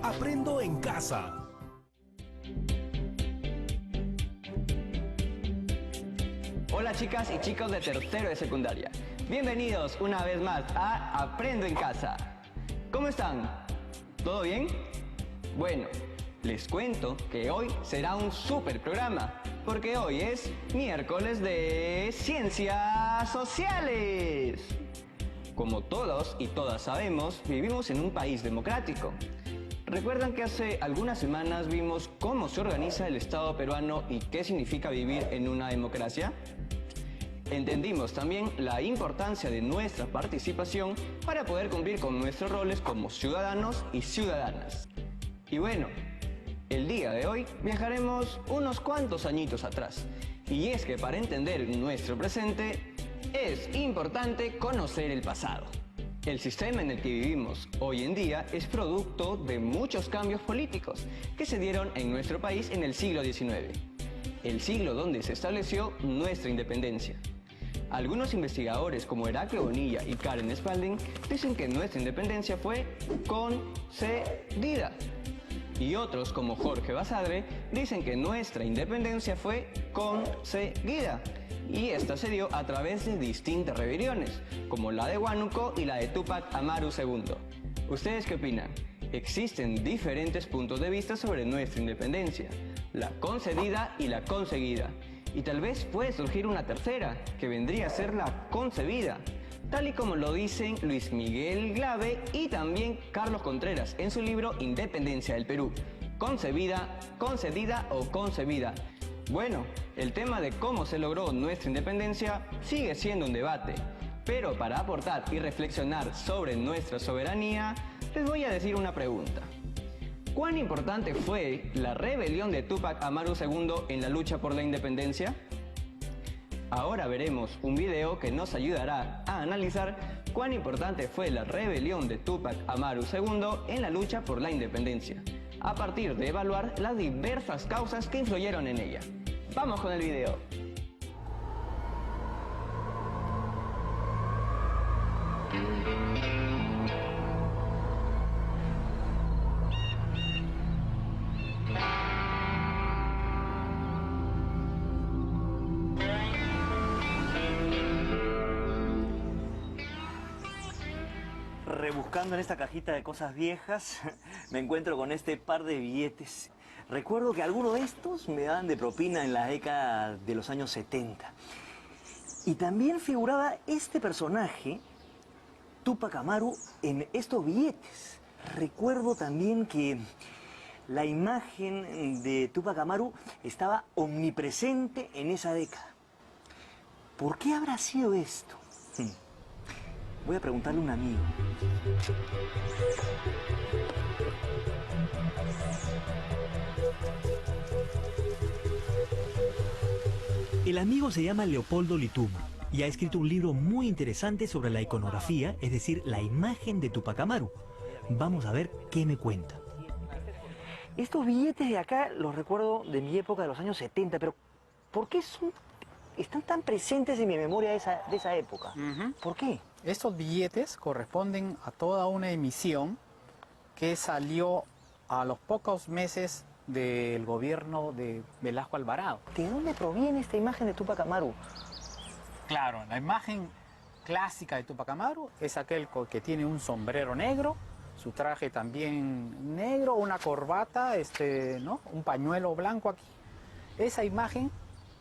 Aprendo en casa. Hola chicas y chicos de tercero de secundaria. Bienvenidos una vez más a Aprendo en casa. ¿Cómo están? ¿Todo bien? Bueno, les cuento que hoy será un súper programa, porque hoy es miércoles de Ciencias Sociales. Como todos y todas sabemos, vivimos en un país democrático. ¿Recuerdan que hace algunas semanas vimos cómo se organiza el Estado peruano y qué significa vivir en una democracia? Entendimos también la importancia de nuestra participación para poder cumplir con nuestros roles como ciudadanos y ciudadanas. Y bueno, el día de hoy viajaremos unos cuantos añitos atrás. Y es que para entender nuestro presente es importante conocer el pasado. El sistema en el que vivimos hoy en día es producto de muchos cambios políticos que se dieron en nuestro país en el siglo XIX, el siglo donde se estableció nuestra independencia. Algunos investigadores como Heraclio Bonilla y Karen Spalding dicen que nuestra independencia fue concedida. Y otros como Jorge Basadre dicen que nuestra independencia fue conseguida. Y esta se dio a través de distintas rebeliones, como la de Huánuco y la de Túpac Amaru II. ¿Ustedes qué opinan? Existen diferentes puntos de vista sobre nuestra independencia, la concedida y la conseguida. Y tal vez puede surgir una tercera, que vendría a ser la concebida, tal y como lo dicen Luis Miguel Glave y también Carlos Contreras en su libro Independencia del Perú. Concebida, concedida o concebida. Bueno, el tema de cómo se logró nuestra independencia sigue siendo un debate, pero para aportar y reflexionar sobre nuestra soberanía, les voy a decir una pregunta. ¿Cuán importante fue la rebelión de Túpac Amaru II en la lucha por la independencia? Ahora veremos un video que nos ayudará a analizar cuán importante fue la rebelión de Túpac Amaru II en la lucha por la independencia, a partir de evaluar las diversas causas que influyeron en ella. Vamos con el video. Rebuscando en esta cajita de cosas viejas, me encuentro con este par de billetes. Recuerdo que algunos de estos me daban de propina en la década de los años 70. Y también figuraba este personaje, Túpac Amaru, en estos billetes. Recuerdo también que la imagen de Túpac Amaru estaba omnipresente en esa década. ¿Por qué habrá sido esto? Voy a preguntarle a un amigo. El amigo se llama Leopoldo Lituma y ha escrito un libro muy interesante sobre la iconografía, es decir, la imagen de Túpac Amaru. Vamos a ver qué me cuenta. Estos billetes de acá los recuerdo de mi época de los años 70, pero ¿por qué están tan presentes en mi memoria de esa época? ¿Por qué? Estos billetes corresponden a toda una emisión que salió a los pocos meses del gobierno de Velasco Alvarado. ¿De dónde proviene esta imagen de Túpac Amaru? Claro, la imagen clásica de Túpac Amaru es aquel que tiene un sombrero negro, su traje también negro, una corbata, ¿no? Un pañuelo blanco aquí. Esa imagen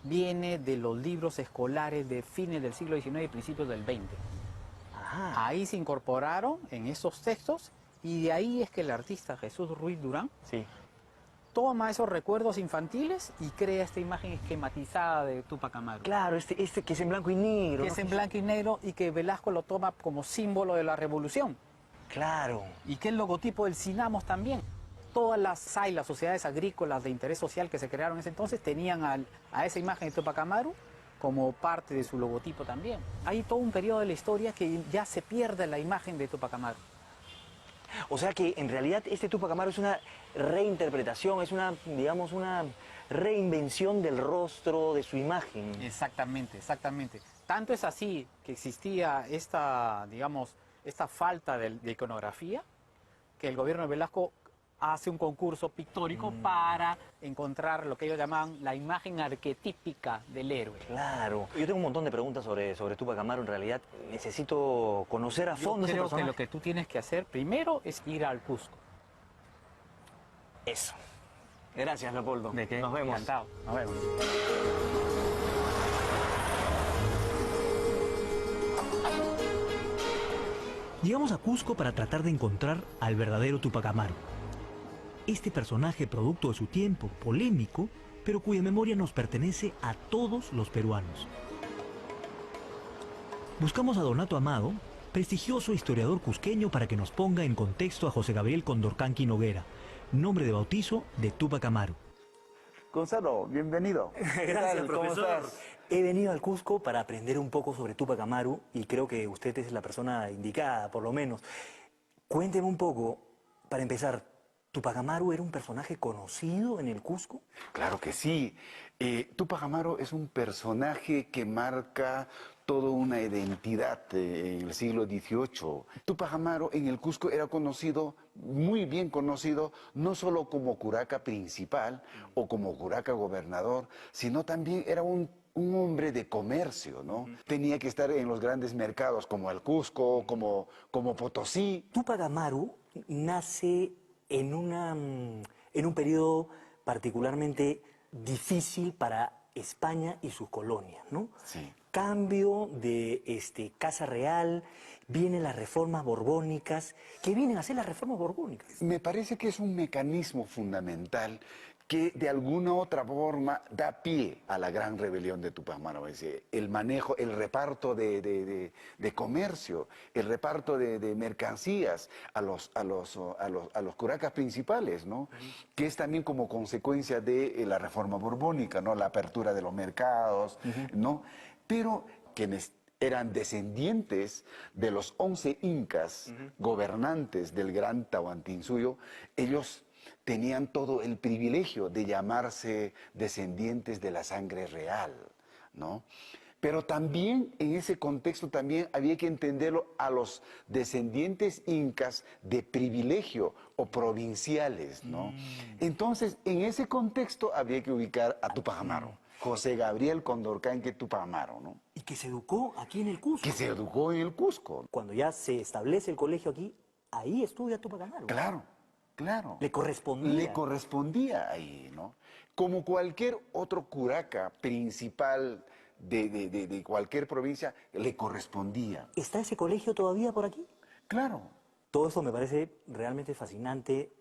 viene de los libros escolares de fines del siglo XIX y principios del XX. Ajá. Ahí se incorporaron en esos textos y de ahí es que el artista Jesús Ruiz Durán toma esos recuerdos infantiles y crea esta imagen esquematizada de Túpac Amaru. Claro, este que es en blanco y negro. Que ¿no? es en blanco y negro y que Velasco lo toma como símbolo de la revolución. Claro. Y que el logotipo del Cinamos también. Todas las SAI, las sociedades agrícolas de interés social que se crearon en ese entonces, tenían a esa imagen de Túpac Amaru como parte de su logotipo también. Hay todo un periodo de la historia que ya se pierde la imagen de Tupac Amaru. O sea que en realidad este Tupac Amaru es una reinterpretación, es una, digamos, una reinvención del rostro, de su imagen. Exactamente, exactamente. Tanto es así que existía esta, digamos, esta falta de iconografía, que el gobierno de Velasco hace un concurso pictórico para encontrar lo que ellos llaman la imagen arquetípica del héroe. Claro. Yo tengo un montón de preguntas sobre Tupac Amaru. En realidad necesito conocer a fondo ese Creo que personaje. lo que tú tienes que hacer primero es ir al Cusco. Eso. Gracias, Leopoldo. ¿De qué? Nos vemos. Encantado. Nos vemos. Llegamos a Cusco para tratar de encontrar al verdadero Tupac Amaru. Este personaje producto de su tiempo, polémico, pero cuya memoria nos pertenece a todos los peruanos. Buscamos a Donato Amado, prestigioso historiador cusqueño, para que nos ponga en contexto a José Gabriel Condorcanqui Noguera, nombre de bautizo de Tupac Amaru. Gonzalo, bienvenido. Gracias, ¿Cómo profesor. estás? He venido al Cusco para aprender un poco sobre Tupac Amaru y creo que usted es la persona indicada, por lo menos. Cuénteme un poco, para empezar, ¿Tupac Amaru era un personaje conocido en el Cusco? Claro que sí. Tupac Amaru es un personaje que marca toda una identidad en el siglo XVIII. Tupac Amaru en el Cusco era conocido, muy bien conocido, no solo como curaca principal o como curaca gobernador, sino también era un hombre de comercio, ¿no? Tenía que estar en los grandes mercados como el Cusco, como Potosí. Tupac Amaru nace en un periodo particularmente difícil para España y sus colonias, ¿no? Sí. Cambio de Casa Real, vienen las reformas borbónicas. ¿Qué vienen a hacer las reformas borbónicas? Me parece que es un mecanismo fundamental que de alguna otra forma da pie a la gran rebelión de Tupac Amaru. Es decir, el manejo, el reparto de comercio, el reparto de mercancías a los curacas principales, ¿no? Que es también como consecuencia de la reforma borbónica, ¿no? La apertura de los mercados, ¿no? Pero quienes eran descendientes de los 11 incas gobernantes del gran Tahuantinsuyo, ellos tenían todo el privilegio de llamarse descendientes de la sangre real, ¿no? Pero también en ese contexto también había que entenderlo a los descendientes incas de privilegio o provinciales, ¿no? Entonces, en ese contexto había que ubicar a Tupac Amaru, José Gabriel Condorcanqui Tupac Amaru, ¿no? Y que se educó aquí en el Cusco. Que se educó en el Cusco. Cuando ya se establece el colegio aquí, ahí estudia Tupac Amaru. Claro, claro. Le correspondía. Le correspondía ahí, ¿no? Como cualquier otro curaca principal de cualquier provincia, le correspondía. ¿Está ese colegio todavía por aquí? Claro. Todo esto me parece realmente fascinante,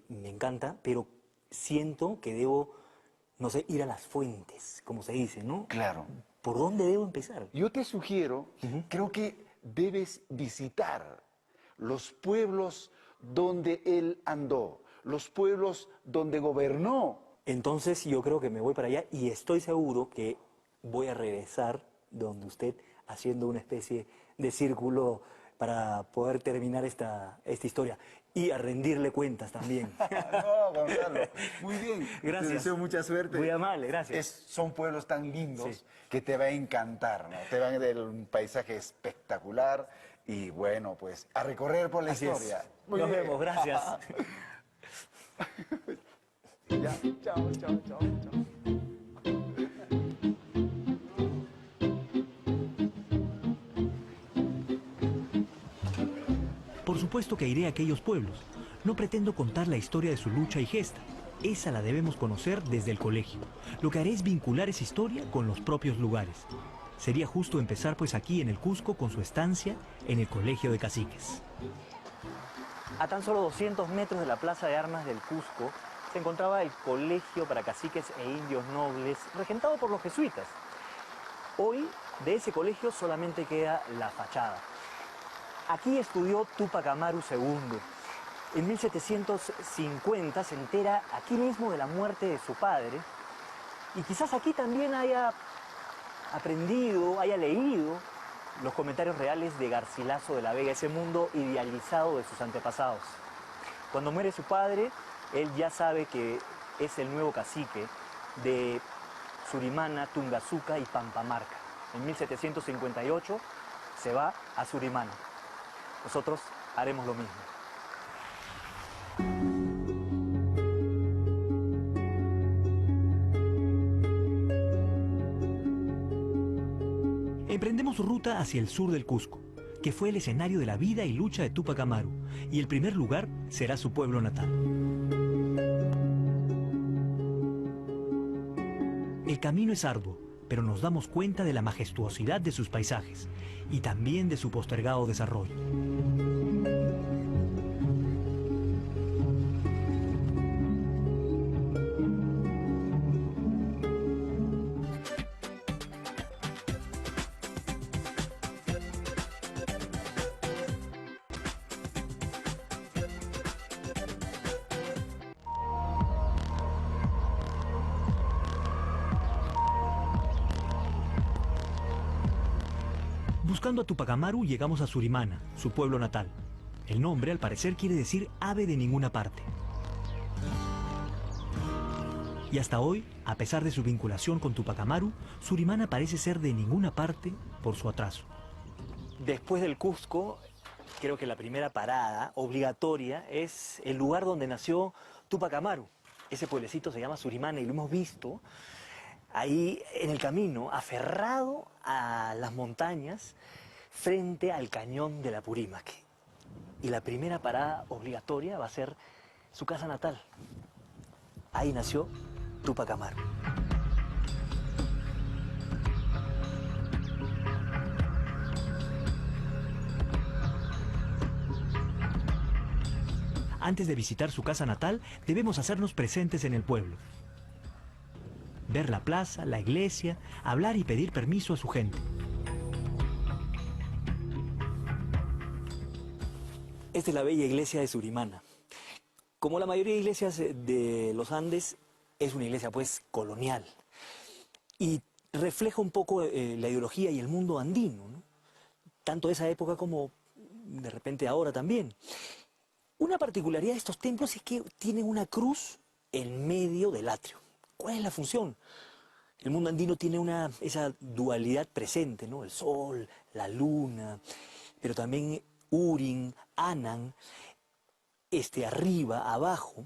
me encanta, pero siento que debo, no sé, ir a las fuentes, como se dice, ¿no? Claro. ¿Por dónde debo empezar? Yo te sugiero, creo que debes visitar los pueblos donde él andó, los pueblos donde gobernó. Entonces yo creo que me voy para allá y estoy seguro que voy a regresar donde usted, haciendo una especie de círculo para poder terminar esta historia y a rendirle cuentas también. No, Gonzalo, muy bien. Gracias. Te deseo mucha suerte. Muy amable, gracias. Son pueblos tan lindos Sí. que te va a encantar, ¿no? Te van a dar un paisaje espectacular y bueno, pues a recorrer por la Así es. historia. Nos vemos, gracias. Ya, chao, chao, chao, chao. Por supuesto que iré a aquellos pueblos. No pretendo contar la historia de su lucha y gesta. Esa la debemos conocer desde el colegio. Lo que haré es vincular esa historia con los propios lugares. Sería justo empezar pues aquí en el Cusco con su estancia en el Colegio de Caciques. A tan solo 200 metros de la Plaza de Armas del Cusco se encontraba el Colegio para Caciques e Indios Nobles, regentado por los jesuitas. Hoy, de ese colegio solamente queda la fachada. Aquí estudió Tupac Amaru II. En 1750 se entera aquí mismo de la muerte de su padre. Y quizás aquí también haya aprendido, haya leído los comentarios reales de Garcilaso de la Vega, ese mundo idealizado de sus antepasados. Cuando muere su padre, él ya sabe que es el nuevo cacique de Surimana, Tungazuca y Pampamarca. En 1758 se va a Surimana. Nosotros haremos lo mismo. Emprendemos ruta hacia el sur del Cusco, que fue el escenario de la vida y lucha de Túpac Amaru, y el primer lugar será su pueblo natal. El camino es arduo, pero nos damos cuenta de la majestuosidad de sus paisajes y también de su postergado desarrollo. Buscando a Túpac Amaru llegamos a Surimana, su pueblo natal. El nombre al parecer quiere decir ave de ninguna parte. Y hasta hoy, a pesar de su vinculación con Túpac Amaru, Surimana parece ser de ninguna parte por su atraso. Después del Cusco, creo que la primera parada obligatoria es el lugar donde nació Túpac Amaru. Ese pueblecito se llama Surimana y lo hemos visto ahí en el camino, aferrado a las montañas, frente al cañón del Apurímac. Y la primera parada obligatoria va a ser su casa natal. Ahí nació Túpac Amaru. Antes de visitar su casa natal, debemos hacernos presentes en el pueblo. Ver la plaza, la iglesia, hablar y pedir permiso a su gente. Esta es la bella iglesia de Surimana. Como la mayoría de iglesias de los Andes, es una iglesia pues colonial. Y refleja un poco la ideología y el mundo andino, ¿no? Tanto de esa época como de repente ahora también. Una particularidad de estos templos es que tienen una cruz en medio del atrio. ¿Cuál es la función? El mundo andino tiene esa dualidad presente, ¿no? El sol, la luna, pero también Urin, Anan, arriba, abajo.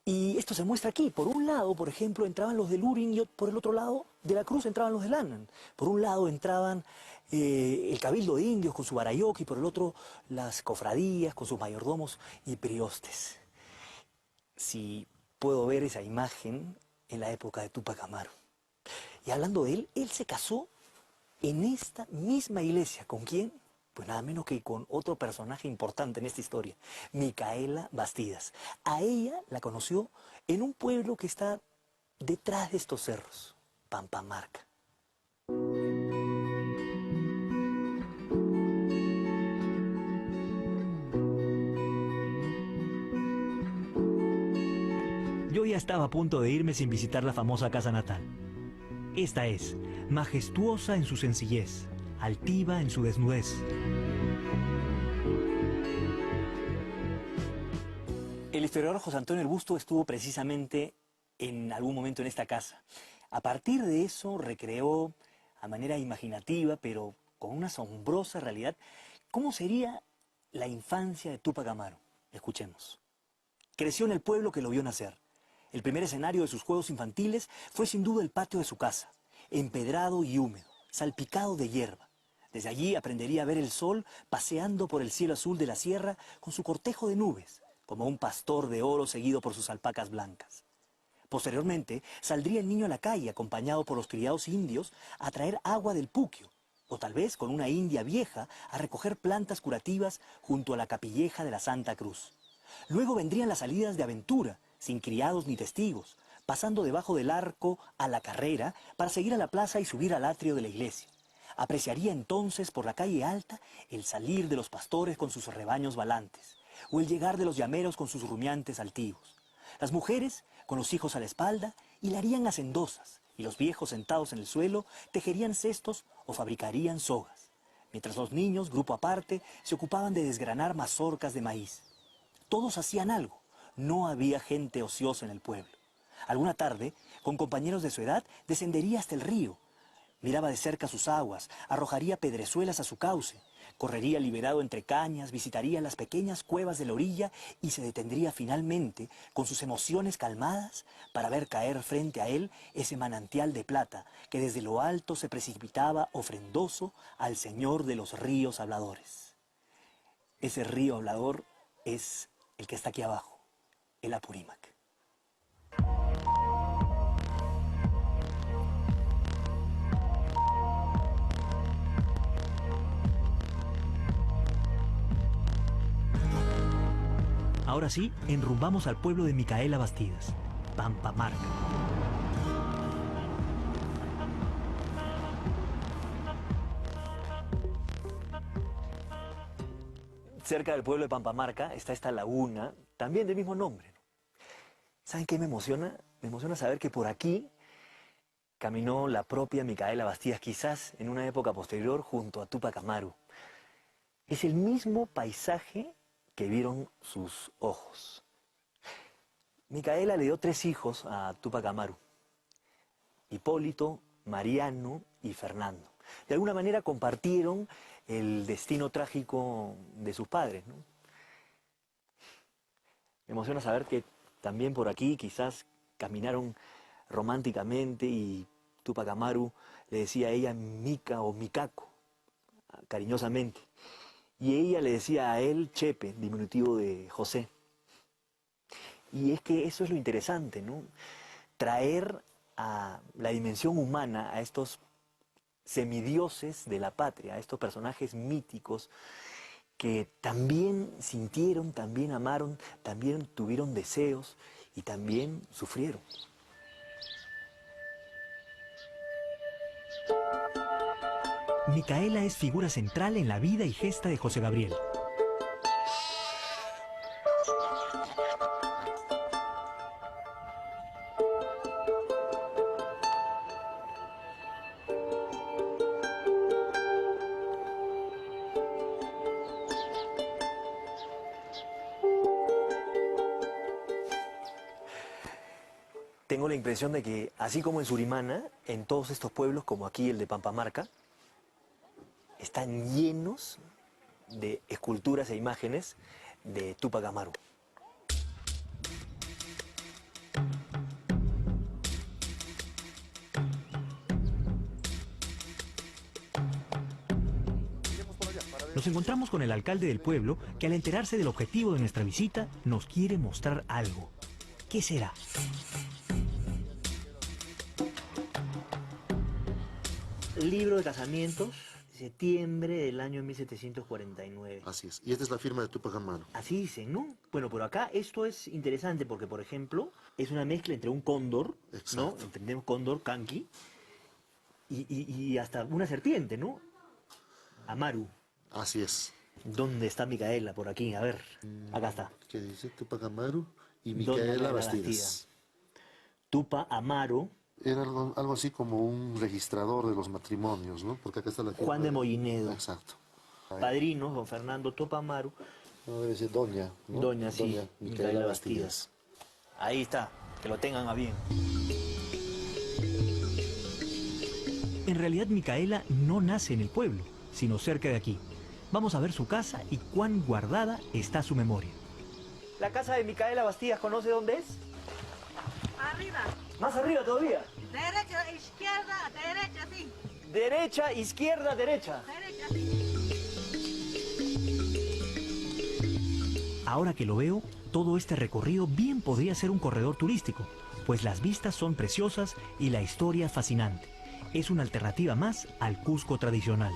Y esto se muestra aquí. Por un lado, por ejemplo, entraban los del Urin y por el otro lado de la cruz entraban los del Anan. Por un lado entraban el cabildo de indios con su barayoki, por el otro las cofradías con sus mayordomos y priostes. Si puedo ver esa imagen en la época de Túpac Amaru. Y hablando de él se casó en esta misma iglesia. ¿Con quién? Pues nada menos que con otro personaje importante en esta historia, Micaela Bastidas. A ella la conoció en un pueblo que está detrás de estos cerros, Pampamarca. Yo ya estaba a punto de irme sin visitar la famosa casa natal. Esta es, majestuosa en su sencillez, altiva en su desnudez. El historiador José Antonio El Busto estuvo precisamente en algún momento en esta casa. A partir de eso recreó a manera imaginativa, pero con una asombrosa realidad, cómo sería la infancia de Túpac Amaru. Escuchemos. Creció en el pueblo que lo vio nacer. El primer escenario de sus juegos infantiles fue sin duda el patio de su casa, empedrado y húmedo, salpicado de hierba. Desde allí aprendería a ver el sol paseando por el cielo azul de la sierra con su cortejo de nubes, como un pastor de oro seguido por sus alpacas blancas. Posteriormente, saldría el niño a la calle acompañado por los criados indios a traer agua del Puquio, o tal vez con una india vieja a recoger plantas curativas junto a la capilleja de la Santa Cruz. Luego vendrían las salidas de aventura, sin criados ni testigos, pasando debajo del arco a la carrera para seguir a la plaza y subir al atrio de la iglesia. Apreciaría entonces por la calle alta el salir de los pastores con sus rebaños balantes, o el llegar de los llameros con sus rumiantes altivos. Las mujeres, con los hijos a la espalda, hilarían hacendosas, y los viejos sentados en el suelo tejerían cestos o fabricarían sogas, mientras los niños, grupo aparte, se ocupaban de desgranar mazorcas de maíz. Todos hacían algo, no había gente ociosa en el pueblo. Alguna tarde, con compañeros de su edad, descendería hasta el río. Miraba de cerca sus aguas, arrojaría pedrezuelas a su cauce, correría liberado entre cañas, visitaría las pequeñas cuevas de la orilla y se detendría finalmente, con sus emociones calmadas, para ver caer frente a él ese manantial de plata que desde lo alto se precipitaba ofrendoso al señor de los ríos habladores. Ese río hablador es el que está aquí abajo, el Apurímac. Ahora sí, enrumbamos al pueblo de Micaela Bastidas, Pampamarca. Cerca del pueblo de Pampamarca está esta laguna, también del mismo nombre, ¿no? ¿Saben qué me emociona? Me emociona saber que por aquí caminó la propia Micaela Bastidas, quizás en una época posterior, junto a Túpac Amaru. Es el mismo paisaje que vieron sus ojos. Micaela le dio 3 hijos a Túpac Amaru: Hipólito, Mariano y Fernando. De alguna manera compartieron el destino trágico de sus padres, ¿no? Me emociona saber que también por aquí quizás caminaron románticamente y Túpac Amaru le decía a ella Mica o Micaco, cariñosamente. Y ella le decía a él Chepe, diminutivo de José. Y es que eso es lo interesante, ¿no? Traer a la dimensión humana a estos semidioses de la patria, a estos personajes míticos que también sintieron, también amaron, también tuvieron deseos y también sufrieron. Micaela es figura central en la vida y gesta de José Gabriel. Tengo la impresión de que, así como en Surimana, en todos estos pueblos, como aquí el de Pampamarca, están llenos de esculturas e imágenes de Túpac Amaru. Nos encontramos con el alcalde del pueblo que al enterarse del objetivo de nuestra visita nos quiere mostrar algo. ¿Qué será? Libro de casamientos, septiembre del año 1749. Así es. Y esta es la firma de Túpac Amaru. Así dicen, ¿no? Bueno, por acá esto es interesante porque, por ejemplo, es una mezcla entre un cóndor, ¿no? Exacto. Entendemos cóndor, canqui, y hasta una serpiente, ¿no? Amaru. Así es. ¿Dónde está Micaela? Por aquí, a ver. Acá está. ¿Qué dice? Túpac Amaru y Doña Micaela Micaela Bastidas. Tupa Amaro, Era algo así como un registrador de los matrimonios, ¿no? Porque acá está la firma. Juan de Moinedo. Exacto. Padrinos, don Fernando Tupa Amaru, No, debe ser Doña, ¿no? Doña, sí, Doña Micaela Bastidas. Ahí está, que lo tengan a bien. En realidad Micaela no nace en el pueblo, sino cerca de aquí. Vamos a ver su casa y cuán guardada está su memoria. ¿La casa de Micaela Bastidas conoce dónde es? Arriba. Más arriba todavía. Derecha, izquierda, derecha, sí. Derecha, izquierda, derecha. Derecha, sí. Ahora que lo veo, todo este recorrido bien podría ser un corredor turístico, pues las vistas son preciosas y la historia fascinante. Es una alternativa más al Cusco tradicional.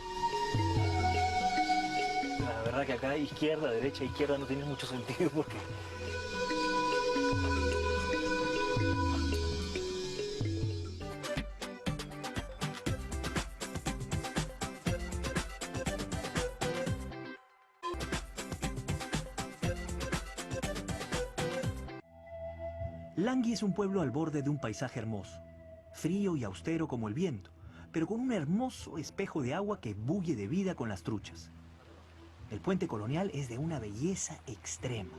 La verdad que acá izquierda, derecha, izquierda no tiene mucho sentido porque... Langui es un pueblo al borde de un paisaje hermoso. frío y austero como el viento, pero con un hermoso espejo de agua que bulle de vida con las truchas. El puente colonial es de una belleza extrema.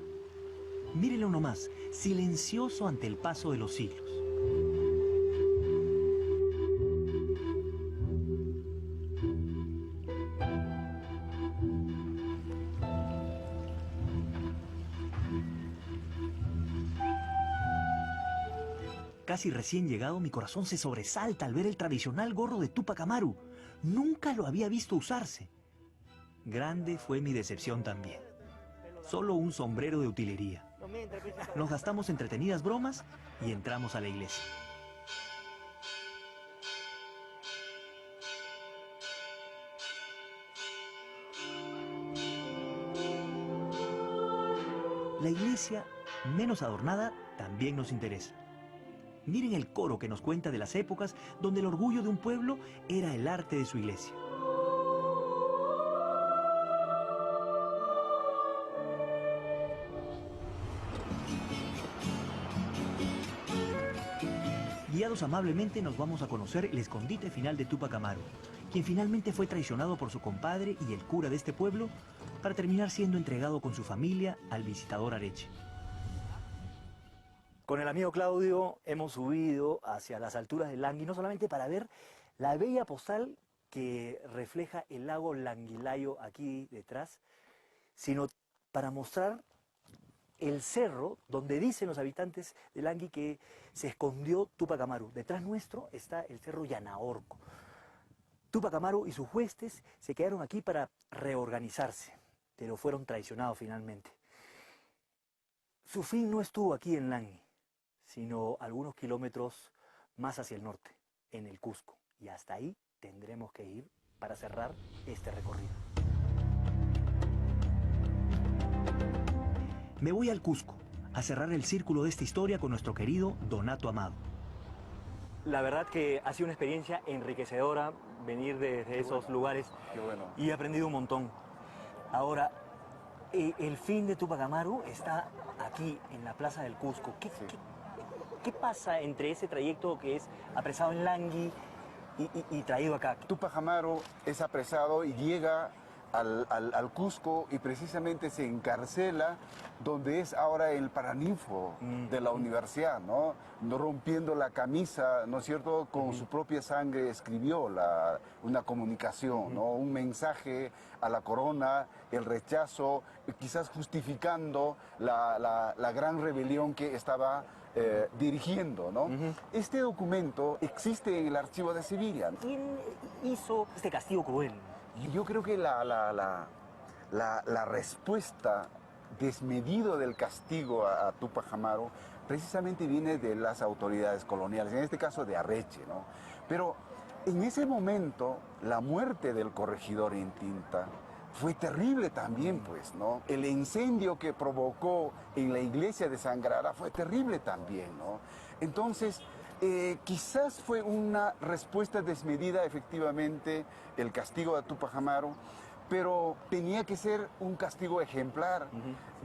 Mírenlo nomás, silencioso ante el paso de los siglos. Casi recién llegado, mi corazón se sobresalta al ver el tradicional gorro de Túpac Amaru. Nunca lo había visto usarse. Grande fue mi decepción también. Solo un sombrero de utilería. Nos gastamos entretenidas bromas y entramos a la iglesia. La iglesia, menos adornada, también nos interesa. Miren el coro que nos cuenta de las épocas donde el orgullo de un pueblo era el arte de su iglesia. Guiados amablemente nos vamos a conocer el escondite final de Túpac Amaru, quien finalmente fue traicionado por su compadre y el cura de este pueblo para terminar siendo entregado con su familia al visitador Areche. Con el amigo Claudio hemos subido hacia las alturas del Langui, no solamente para ver la bella postal que refleja el lago Languilayo aquí detrás, sino para mostrar el cerro donde dicen los habitantes de Langui que se escondió Túpac Amaru. Detrás nuestro está el cerro Yanaorco. Túpac Amaru y sus huestes se quedaron aquí para reorganizarse, pero fueron traicionados finalmente. Su fin no estuvo aquí en Langui, sino algunos kilómetros más hacia el norte, en el Cusco. Y hasta ahí tendremos que ir para cerrar este recorrido. Me voy al Cusco, a cerrar el círculo de esta historia con nuestro querido Donato Amado. La verdad que ha sido una experiencia enriquecedora venir desde esos lugares y he aprendido un montón. Ahora, el fin de Túpac Amaru está aquí, en la Plaza del Cusco. ¿Qué pasa entre ese trayecto que es apresado en Langui y traído acá? Túpac Amaru es apresado y llega al Cusco y precisamente se encarcela donde es ahora el paraninfo de la universidad, ¿no? Rompiendo la camisa, ¿no es cierto? Con su propia sangre escribió una comunicación, ¿no? Un mensaje a la corona, el rechazo, quizás justificando la gran rebelión que estaba dirigiendo, ¿no? Este documento existe en el archivo de Sevilla. ¿Quién hizo este castigo cruel? Yo creo que la respuesta desmedido del castigo a Túpac Amaru precisamente viene de las autoridades coloniales, en este caso de Areche, ¿no? Pero en ese momento la muerte del corregidor Intinta fue terrible también, pues, ¿no? El incendio que provocó en la iglesia de Sangrara fue terrible también, ¿no? Entonces, quizás fue una respuesta desmedida, efectivamente, el castigo a Túpac Amaru, pero tenía que ser un castigo ejemplar.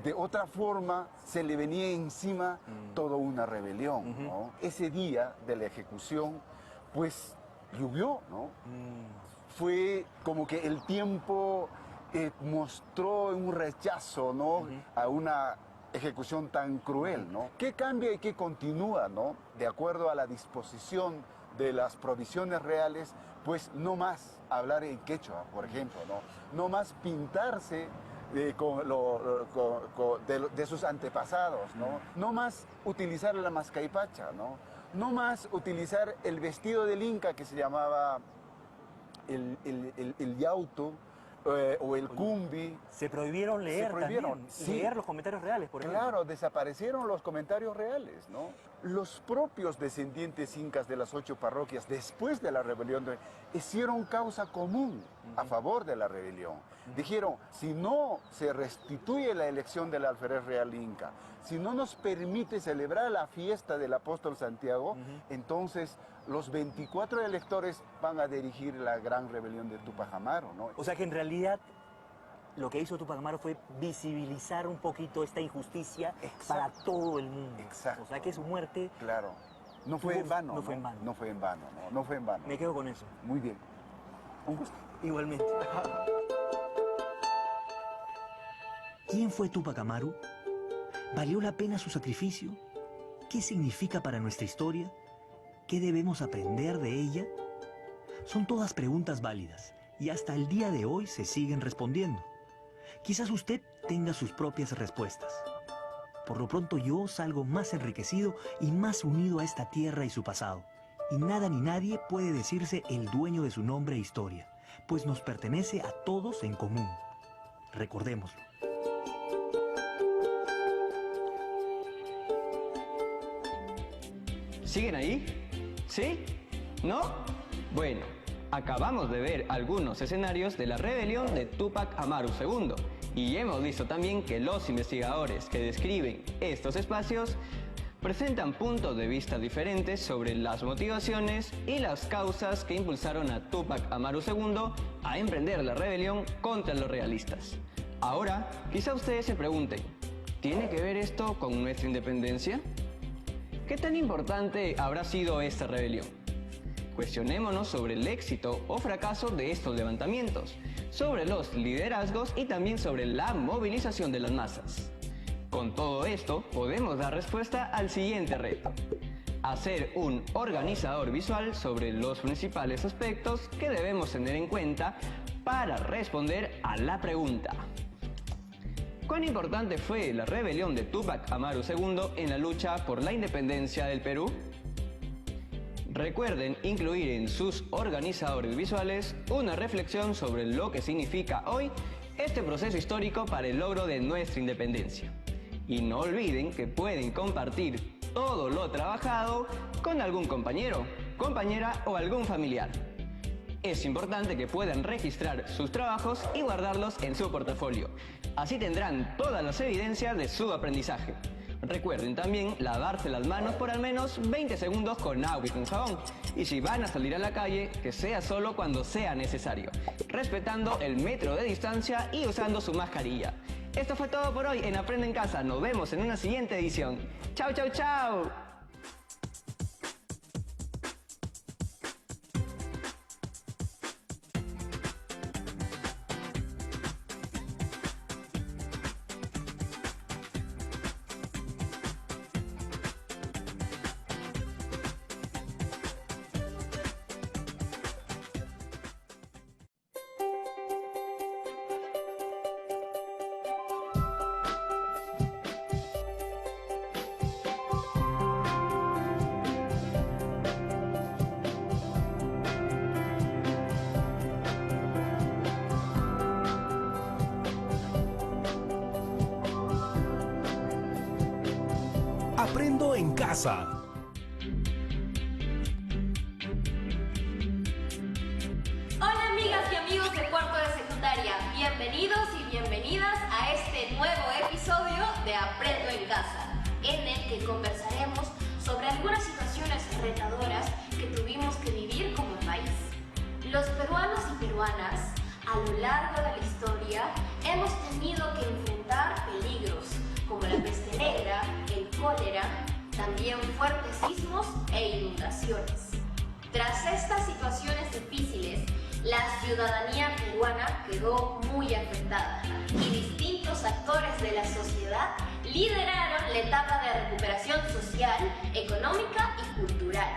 De otra forma, se le venía encima toda una rebelión, ¿no? Ese día de la ejecución, pues, llovió, ¿no? Fue como que el tiempo mostró un rechazo, ¿no? A una ejecución tan cruel, ¿no? ¿Qué cambia y qué continúa, ¿no? De acuerdo a la disposición de las provisiones reales, pues no más hablar en quechua, por ejemplo, ¿no? No más pintarse de sus antepasados, ¿no? No más utilizar la mascaipacha, ¿no? No más utilizar el vestido del Inca que se llamaba el yauto, o el cumbi. Se prohibieron leer también, leer los comentarios reales, por ejemplo. Claro, desaparecieron los comentarios reales, ¿no? Los propios descendientes incas de las 8 parroquias, después de la rebelión, hicieron causa común a favor de la rebelión. Dijeron, si no se restituye la elección del alférez real inca, si no nos permite celebrar la fiesta del apóstol Santiago, entonces los 24 electores van a dirigir la gran rebelión de Túpac Amaru, ¿no? O sea que en realidad lo que hizo Túpac Amaru fue visibilizar un poquito esta injusticia para todo el mundo. Exacto. O sea que su muerte claro. No fue en vano. No fue en vano. No fue en vano, no fue en vano. Me quedo con eso. Muy bien. Un gusto. Igualmente. ¿Quién fue Túpac Amaru? ¿Valió la pena su sacrificio? ¿Qué significa para nuestra historia? ¿Qué debemos aprender de ella? Son todas preguntas válidas y hasta el día de hoy se siguen respondiendo. Quizás usted tenga sus propias respuestas. Por lo pronto yo salgo más enriquecido y más unido a esta tierra y su pasado. Y nada ni nadie puede decirse el dueño de su nombre e historia, pues nos pertenece a todos en común. Recordémoslo. ¿Siguen ahí? ¿Sí? ¿No? Bueno, acabamos de ver algunos escenarios de la rebelión de Túpac Amaru II y hemos visto también que los investigadores que describen estos espacios presentan puntos de vista diferentes sobre las motivaciones y las causas que impulsaron a Túpac Amaru II a emprender la rebelión contra los realistas. Ahora, quizá ustedes se pregunten, ¿tiene que ver esto con nuestra independencia? ¿Qué tan importante habrá sido esta rebelión? Cuestionémonos sobre el éxito o fracaso de estos levantamientos, sobre los liderazgos y también sobre la movilización de las masas. Con todo esto, podemos dar respuesta al siguiente reto: hacer un organizador visual sobre los principales aspectos que debemos tener en cuenta para responder a la pregunta: ¿cuán importante fue la rebelión de Túpac Amaru II en la lucha por la independencia del Perú? Recuerden incluir en sus organizadores visuales una reflexión sobre lo que significa hoy este proceso histórico para el logro de nuestra independencia. Y no olviden que pueden compartir todo lo trabajado con algún compañero, compañera o algún familiar. Es importante que puedan registrar sus trabajos y guardarlos en su portafolio. Así tendrán todas las evidencias de su aprendizaje. Recuerden también lavarse las manos por al menos 20 segundos con agua y con jabón. Y si van a salir a la calle, que sea solo cuando sea necesario, respetando el metro de distancia y usando su mascarilla. Esto fue todo por hoy en Aprende en Casa. Nos vemos en una siguiente edición. ¡Chao, chao, chao! Aprendo en casa. Hola amigas y amigos de cuarto de secundaria, bienvenidos y bienvenidas a este nuevo episodio de Aprendo en Casa, en el que conversaremos sobre algunas situaciones retadoras que tuvimos que vivir como país. Los peruanos y peruanas, a lo largo de la historia, hemos tenido que enfrentar peligros como la peste negra, el cólera, también fuertes sismos e inundaciones. Tras estas situaciones difíciles, la ciudadanía peruana quedó muy afectada y distintos actores de la sociedad lideraron la etapa de recuperación social, económica y cultural.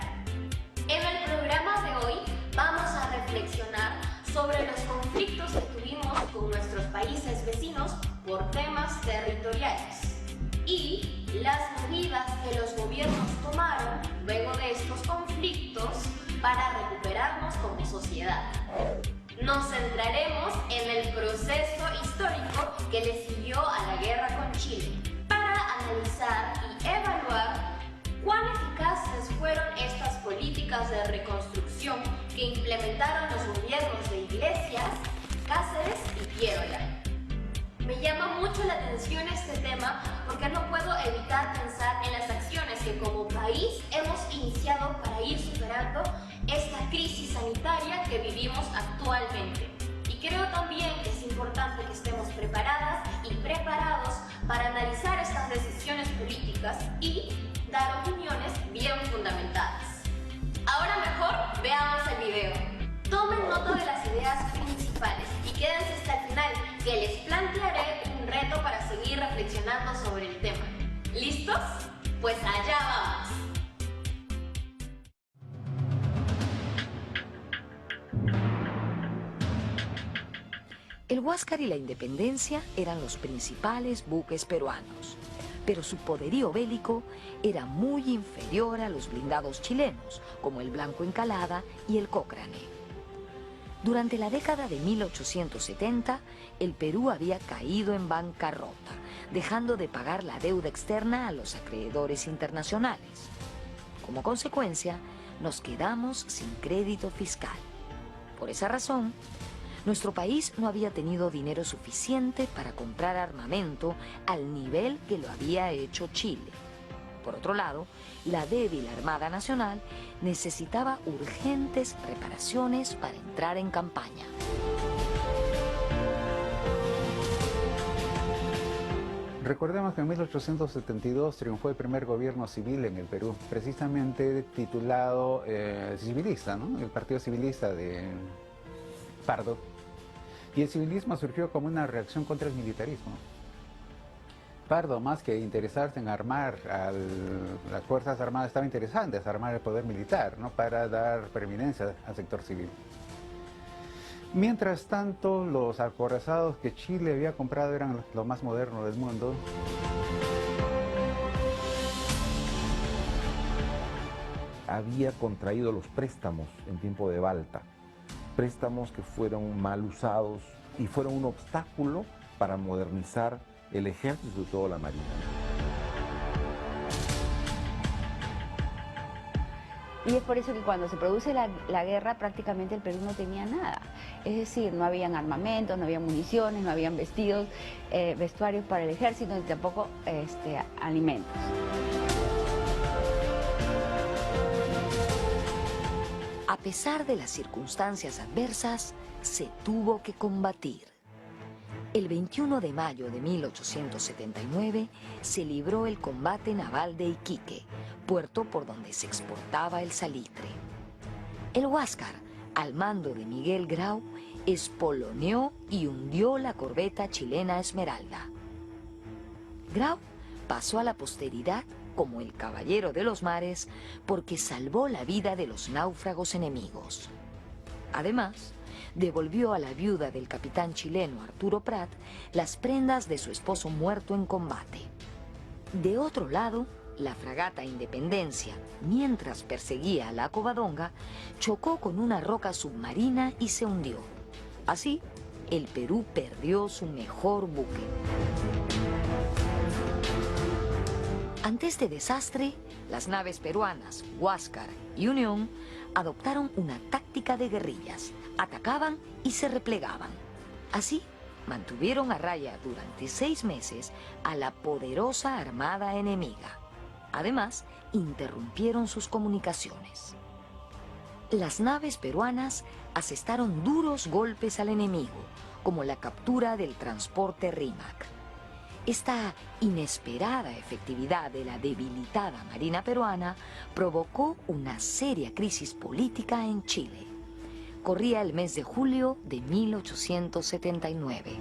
En el programa de hoy vamos a reflexionar sobre los conflictos que tuvimos con nuestros países vecinos por temas territoriales y las medidas que los gobiernos tomaron luego de estos conflictos para recuperarnos como sociedad. Nos centraremos en el proceso histórico que le siguió a la guerra con Chile para analizar y evaluar cuán eficaces fueron estas políticas de reconstrucción que implementaron los gobiernos de Iglesias, Cáceres y Piérola. Me llama mucho la atención este tema porque no puedo evitar pensar en las acciones que como país hemos iniciado para ir superando esta crisis sanitaria que vivimos actualmente. Y creo también que es importante que estemos preparadas y preparados para analizar estas decisiones políticas y dar opiniones bien fundamentadas. Ahora mejor veamos el video. Tomen nota de las ideas principales y quédense hasta el final, que les plantearé un reto para seguir reflexionando sobre el tema. ¿Listos? Pues allá vamos. El Huáscar y la Independencia eran los principales buques peruanos, pero su poderío bélico era muy inferior a los blindados chilenos, como el Blanco Encalada y el Cochrane. Durante la década de 1870, el Perú había caído en bancarrota, dejando de pagar la deuda externa a los acreedores internacionales. Como consecuencia, nos quedamos sin crédito fiscal. Por esa razón, nuestro país no había tenido dinero suficiente para comprar armamento al nivel que lo había hecho Chile. Por otro lado, la débil Armada Nacional necesitaba urgentes preparaciones para entrar en campaña. Recordemos que en 1872 triunfó el primer gobierno civil en el Perú, precisamente titulado civilista, ¿no? El Partido Civilista de Pardo. Y el civilismo surgió como una reacción contra el militarismo. Pardo, más que interesarse en armar a las Fuerzas Armadas, estaba interesado en desarmar el poder militar, ¿no? Para dar preeminencia al sector civil. Mientras tanto, los acorazados que Chile había comprado eran lo más moderno del mundo. Había contraído los préstamos en tiempo de Balta, préstamos que fueron mal usados y fueron un obstáculo para modernizar el ejército y sobre todo la marina. Y es por eso que cuando se produce la guerra prácticamente el Perú no tenía nada. Es decir, no habían armamentos, no había municiones, no habían vestidos, vestuarios para el ejército, ni tampoco alimentos. A pesar de las circunstancias adversas, se tuvo que combatir. El 21 de mayo de 1879 se libró el combate naval de Iquique, puerto por donde se exportaba el salitre. El Huáscar, al mando de Miguel Grau, espoloneó y hundió la corbeta chilena Esmeralda. Grau pasó a la posteridad como el caballero de los mares porque salvó la vida de los náufragos enemigos. Además, devolvió a la viuda del capitán chileno Arturo Prat las prendas de su esposo muerto en combate. De otro lado, la fragata Independencia, mientras perseguía a la Covadonga, chocó con una roca submarina y se hundió. Así, el Perú perdió su mejor buque. Ante este desastre, las naves peruanas Huáscar y Unión adoptaron una táctica de guerrillas. Atacaban y se replegaban. Así, mantuvieron a raya durante 6 meses a la poderosa armada enemiga. Además, interrumpieron sus comunicaciones. Las naves peruanas asestaron duros golpes al enemigo, como la captura del transporte Rímac. Esta inesperada efectividad de la debilitada Marina peruana provocó una seria crisis política en Chile. Corría el mes de julio de 1879.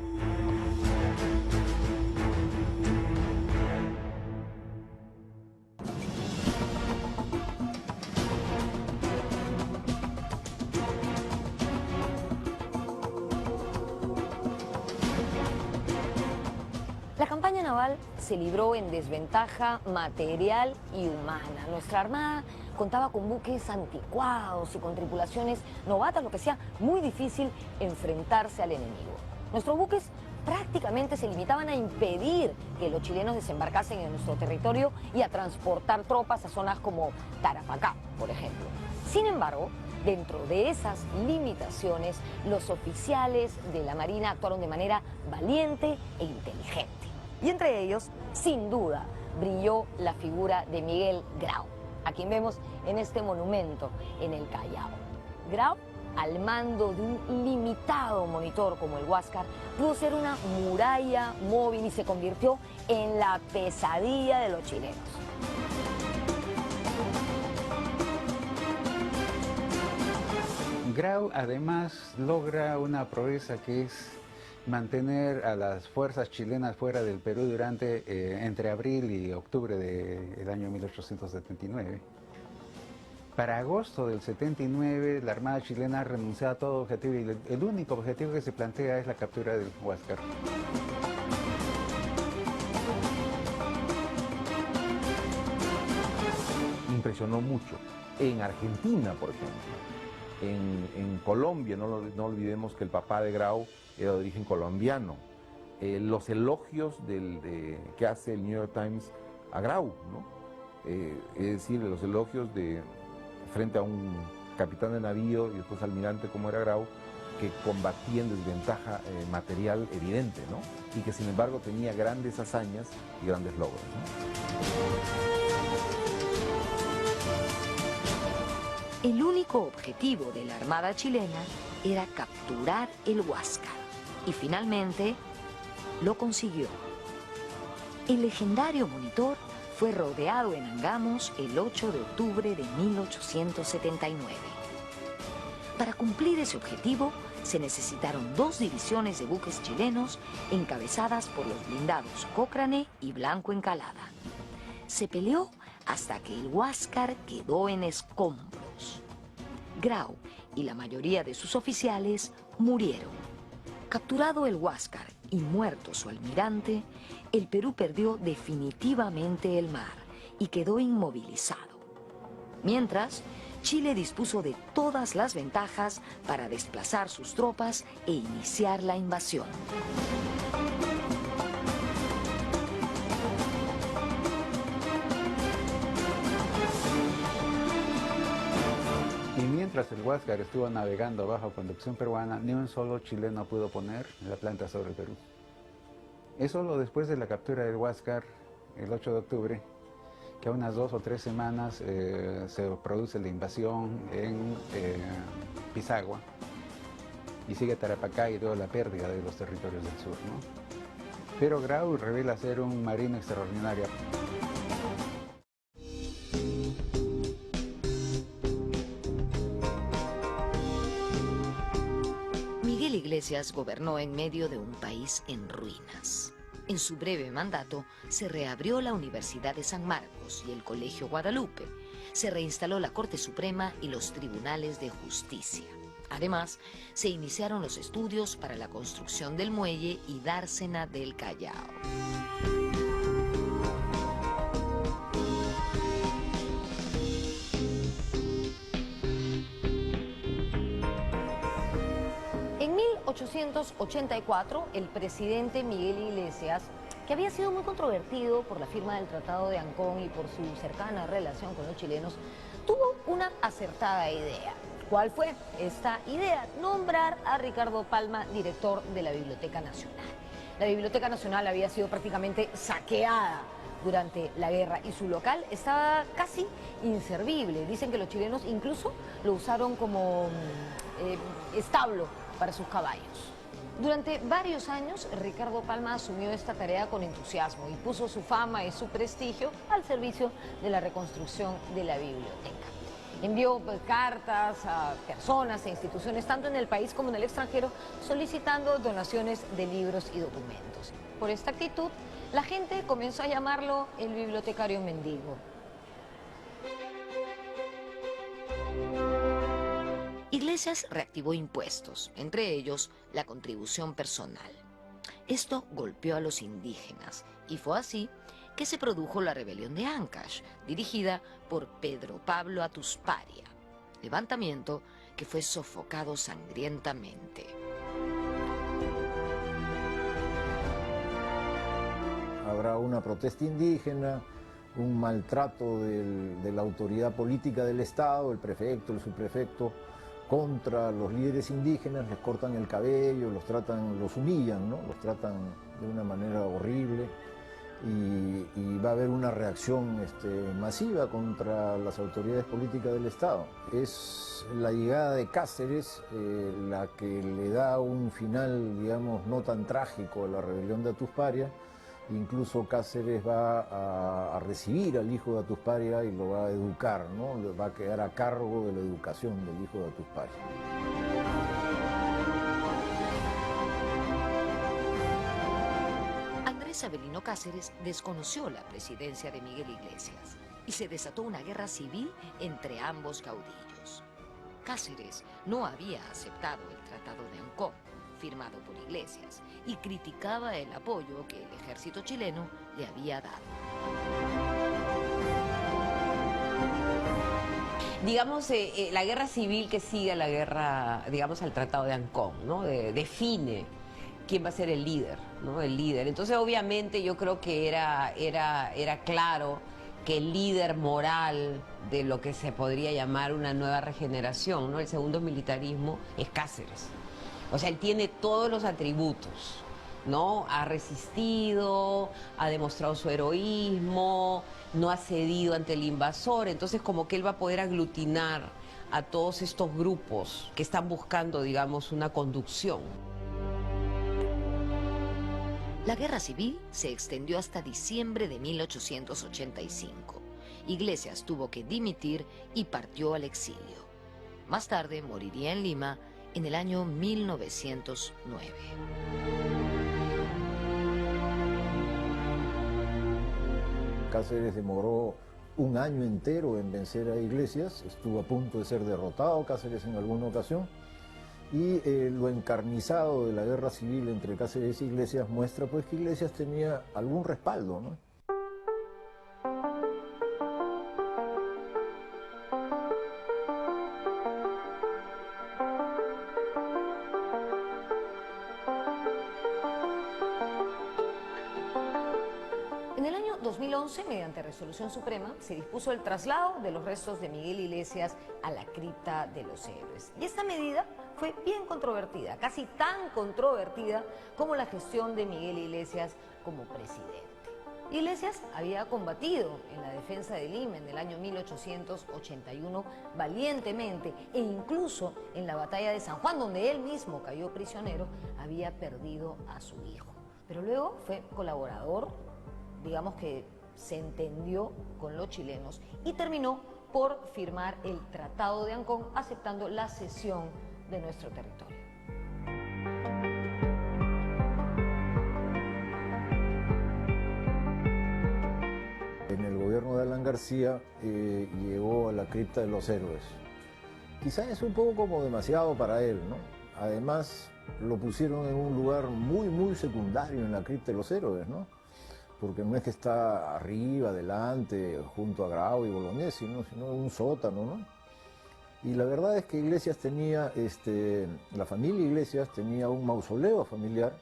La campaña naval se libró en desventaja material y humana. Nuestra armada contaba con buques anticuados y con tripulaciones novatas, lo que hacía muy difícil enfrentarse al enemigo. Nuestros buques prácticamente se limitaban a impedir que los chilenos desembarcasen en nuestro territorio y a transportar tropas a zonas como Tarapacá, por ejemplo. Sin embargo, dentro de esas limitaciones, los oficiales de la Marina actuaron de manera valiente e inteligente. Y entre ellos, sin duda, brilló la figura de Miguel Grau, a quien vemos en este monumento en el Callao. Grau, al mando de un limitado monitor como el Huáscar, pudo ser una muralla móvil y se convirtió en la pesadilla de los chilenos. Grau además logra una proeza que es mantener a las fuerzas chilenas fuera del Perú durante entre abril y octubre del año 1879. Para agosto del 79 la Armada chilena ha renunciado a todo objetivo y el único objetivo que se plantea es la captura del Huáscar. Impresionó mucho. En Argentina, por ejemplo, en Colombia, no olvidemos que el papá de Grau era de origen colombiano. Los elogios que hace el New York Times a Grau, ¿no? Es decir, los elogios frente a un capitán de navío y después almirante como era Grau, que combatía en desventaja material evidente, ¿no? Y que sin embargo tenía grandes hazañas y grandes logros, ¿no? El único objetivo de la Armada chilena era capturar el Huáscar y finalmente lo consiguió. El legendario Monitor fue rodeado en Angamos el 8 de octubre de 1879. Para cumplir ese objetivo se necesitaron 2 divisiones de buques chilenos encabezadas por los blindados Cochrane y Blanco Encalada. Se peleó hasta que el Huáscar quedó en escombros. Grau y la mayoría de sus oficiales murieron. Capturado el Huáscar y muerto su almirante, el Perú perdió definitivamente el mar y quedó inmovilizado. Mientras, Chile dispuso de todas las ventajas para desplazar sus tropas e iniciar la invasión. Y mientras el Huáscar estuvo navegando bajo conducción peruana, ni un solo chileno pudo poner la planta sobre el Perú. Es solo después de la captura del Huáscar, el 8 de octubre, que a unas 2 o 3 semanas se produce la invasión en Pisagua y sigue Tarapacá y toda la pérdida de los territorios del sur, ¿no? Pero Grau revela ser un marino extraordinario. Miguel Iglesias gobernó en medio de un país en ruinas. En su breve mandato se reabrió la Universidad de San Marcos y el Colegio Guadalupe. Se reinstaló la Corte Suprema y los tribunales de justicia. Además, se iniciaron los estudios para la construcción del muelle y dársena del Callao. En 1884, el presidente Miguel Iglesias, que había sido muy controvertido por la firma del Tratado de Ancón y por su cercana relación con los chilenos, tuvo una acertada idea. ¿Cuál fue esta idea? Nombrar a Ricardo Palma director de la Biblioteca Nacional. La Biblioteca Nacional había sido prácticamente saqueada durante la guerra y su local estaba casi inservible. Dicen que los chilenos incluso lo usaron como establo para sus caballos. Durante varios años, Ricardo Palma asumió esta tarea con entusiasmo y puso su fama y su prestigio al servicio de la reconstrucción de la biblioteca. Envió cartas a personas e instituciones, tanto en el país como en el extranjero, solicitando donaciones de libros y documentos. Por esta actitud, la gente comenzó a llamarlo el bibliotecario mendigo. Iglesias reactivó impuestos, entre ellos la contribución personal. Esto golpeó a los indígenas y fue así que se produjo la rebelión de Ancash, dirigida por Pedro Pablo Atusparia, levantamiento que fue sofocado sangrientamente. Habrá una protesta indígena, un maltrato de la autoridad política del Estado, el prefecto, el subprefecto, contra los líderes indígenas, les cortan el cabello, los humillan, ¿no? Los tratan de una manera horrible. Y va a haber una reacción masiva contra las autoridades políticas del Estado. Es la llegada de Cáceres la que le da un final, digamos, no tan trágico a la rebelión de Atusparia, Incluso Cáceres va a recibir al hijo de Atusparia y lo va a educar, ¿no? Va a quedar a cargo de la educación del hijo de Atusparia. Andrés Avelino Cáceres desconoció la presidencia de Miguel Iglesias y se desató una guerra civil entre ambos caudillos. Cáceres no había aceptado el Tratado de Ancón, firmado por Iglesias, y criticaba el apoyo que el ejército chileno le había dado. Digamos, la guerra civil que sigue a la guerra, digamos, al Tratado de Ancón, ¿no? Define quién va a ser el líder, ¿no? El líder. Entonces, obviamente, yo creo que era claro que el líder moral de lo que se podría llamar una nueva regeneración, ¿no? El segundo militarismo, es Cáceres. O sea, él tiene todos los atributos, ¿no? Ha resistido, ha demostrado su heroísmo, no ha cedido ante el invasor, entonces como que él va a poder aglutinar a todos estos grupos que están buscando, digamos, una conducción. La guerra civil se extendió hasta diciembre de 1885. Iglesias tuvo que dimitir y partió al exilio. Más tarde moriría en Lima en el año 1909. Cáceres demoró un año entero en vencer a Iglesias, estuvo a punto de ser derrotado Cáceres en alguna ocasión, y lo encarnizado de la guerra civil entre Cáceres y Iglesias muestra pues que Iglesias tenía algún respaldo, ¿no? En el año 2011, mediante resolución suprema, se dispuso el traslado de los restos de Miguel Iglesias a la cripta de los héroes. Y esta medida fue bien controvertida, casi tan controvertida como la gestión de Miguel Iglesias como presidente. Iglesias había combatido en la defensa de Lima en el año 1881 valientemente e incluso en la batalla de San Juan, donde él mismo cayó prisionero, había perdido a su hijo. Pero luego fue colaborador, digamos que se entendió con los chilenos y terminó por firmar el Tratado de Ancón, aceptando la cesión de nuestro territorio. En el gobierno de Alan García llegó a la cripta de los héroes. Quizás es un poco como demasiado para él, ¿no? Además, lo pusieron en un lugar muy secundario en la cripta de los héroes, ¿no? Porque no es que está arriba, adelante, junto a Grau y Bolognesi, ¿no? Sino en un sótano, ¿no? Y la verdad es que Iglesias tenía, la familia Iglesias tenía un mausoleo familiar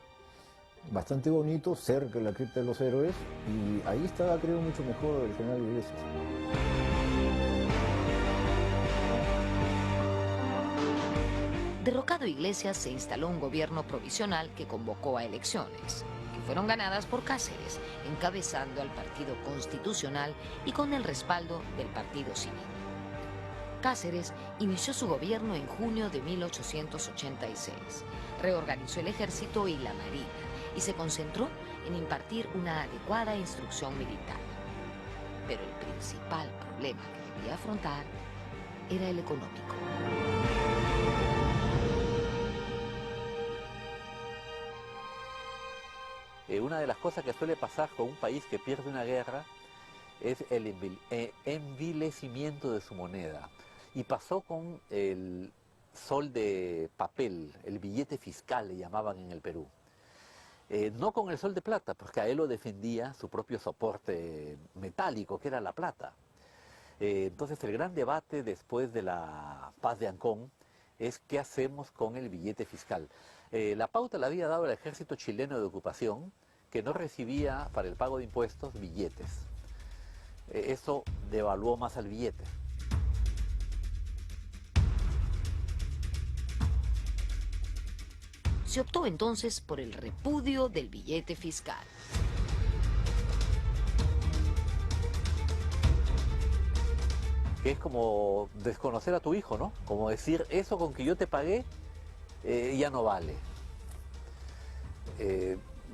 bastante bonito cerca de la cripta de los héroes y ahí estaba, creo, mucho mejor el general Iglesias. Derrocado Iglesias, se instaló un gobierno provisional que convocó a elecciones, que fueron ganadas por Cáceres, encabezando al Partido Constitucional y con el respaldo del Partido Civil. Cáceres inició su gobierno en junio de 1886, reorganizó el ejército y la marina y se concentró en impartir una adecuada instrucción militar. Pero el principal problema que debía afrontar era el económico. Una de las cosas que suele pasar con un país que pierde una guerra es el envilecimiento de su moneda. Y pasó con el sol de papel, el billete fiscal le llamaban en el Perú. No con el sol de plata, porque a él lo defendía su propio soporte metálico, que era la plata. Entonces el gran debate después de la paz de Ancón es qué hacemos con el billete fiscal. La pauta la había dado el ejército chileno de ocupación, que no recibía para el pago de impuestos billetes. Eso devaluó más al billete. Se optó entonces por el repudio del billete fiscal. Que es como desconocer a tu hijo, ¿no? Como decir, eso con que yo te pagué ya no vale.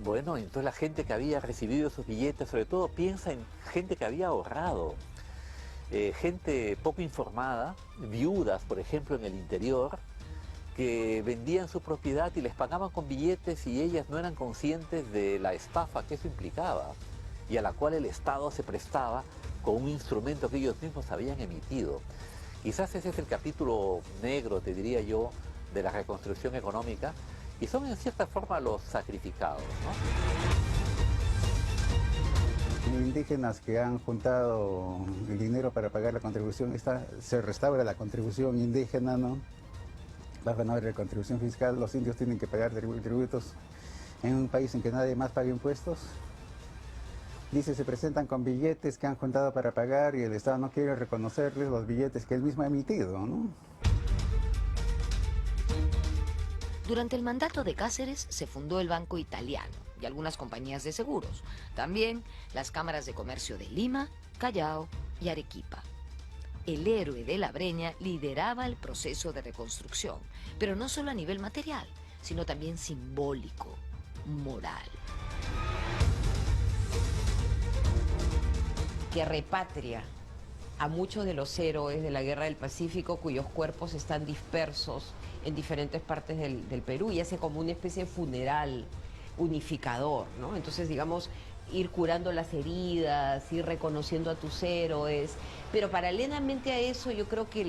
bueno, entonces la gente que había recibido esos billetes, sobre todo piensa en gente que había ahorrado, gente poco informada, viudas, por ejemplo, en el interior, que vendían su propiedad y les pagaban con billetes y ellas no eran conscientes de la estafa que eso implicaba y a la cual el Estado se prestaba con un instrumento que ellos mismos habían emitido. Quizás ese es el capítulo negro, te diría yo, de la reconstrucción económica, y son en cierta forma los sacrificados, ¿no? Indígenas que han juntado el dinero para pagar la contribución, se restaura la contribución indígena, ¿no? Bajo no haber contribución fiscal, los indios tienen que pagar tributos en un país en que nadie más paga impuestos. Dice, se presentan con billetes que han juntado para pagar y el Estado no quiere reconocerles los billetes que él mismo ha emitido, ¿no? Durante el mandato de Cáceres se fundó el Banco Italiano y algunas compañías de seguros. También las cámaras de comercio de Lima, Callao y Arequipa. El héroe de la Breña lideraba el proceso de reconstrucción, pero no solo a nivel material, sino también simbólico, moral. Que repatria a muchos de los héroes de la Guerra del Pacífico cuyos cuerpos están dispersos en diferentes partes del Perú y hace como una especie de funeral unificador, ¿no? Entonces, digamos, ir curando las heridas, ir reconociendo a tus héroes, pero paralelamente a eso yo creo que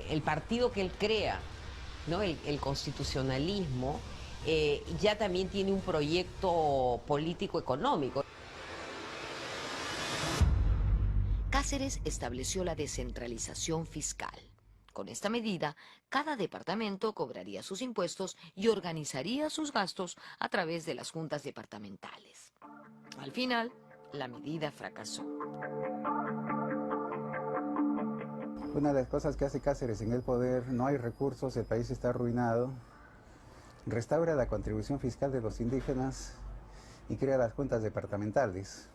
el partido que él crea, ¿no? El constitucionalismo, ya también tiene un proyecto político-económico. Cáceres estableció la descentralización fiscal. Con esta medida, cada departamento cobraría sus impuestos y organizaría sus gastos a través de las juntas departamentales. Al final, la medida fracasó. Una de las cosas que hace Cáceres en el poder, no hay recursos, el país está arruinado, restaura la contribución fiscal de los indígenas y crea las juntas departamentales.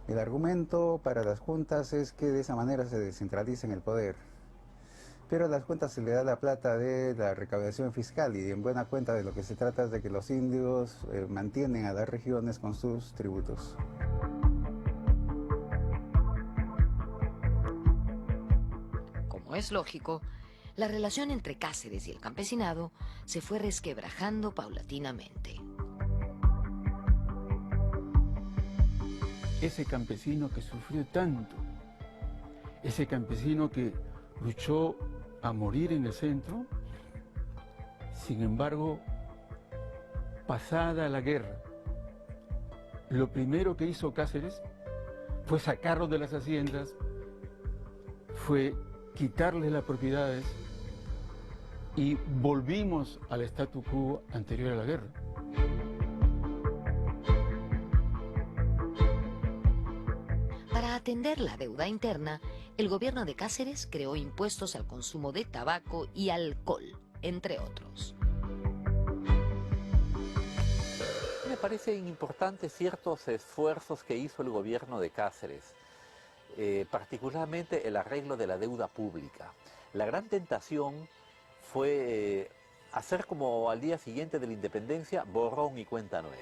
El argumento para las juntas es que de esa manera se descentraliza el poder. Pero a las juntas se le da la plata de la recaudación fiscal y en buena cuenta de lo que se trata es de que los indios mantienen a las regiones con sus tributos. Como es lógico, la relación entre Cáceres y el campesinado se fue resquebrajando paulatinamente. Ese campesino que sufrió tanto, ese campesino que luchó a morir en el centro, sin embargo, pasada la guerra, lo primero que hizo Cáceres fue sacarlos de las haciendas, fue quitarles las propiedades y volvimos al statu quo anterior a la guerra. Para atender la deuda interna, el gobierno de Cáceres creó impuestos al consumo de tabaco y alcohol, entre otros. Me parecen importantes ciertos esfuerzos que hizo el gobierno de Cáceres, particularmente el arreglo de la deuda pública. La gran tentación fue hacer como al día siguiente de la independencia, borrón y cuenta nueva.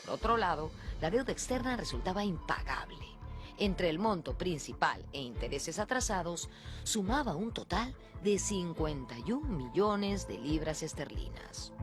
Por otro lado, la deuda externa resultaba impagable. Entre el monto principal e intereses atrasados, sumaba un total de 51 millones de libras esterlinas.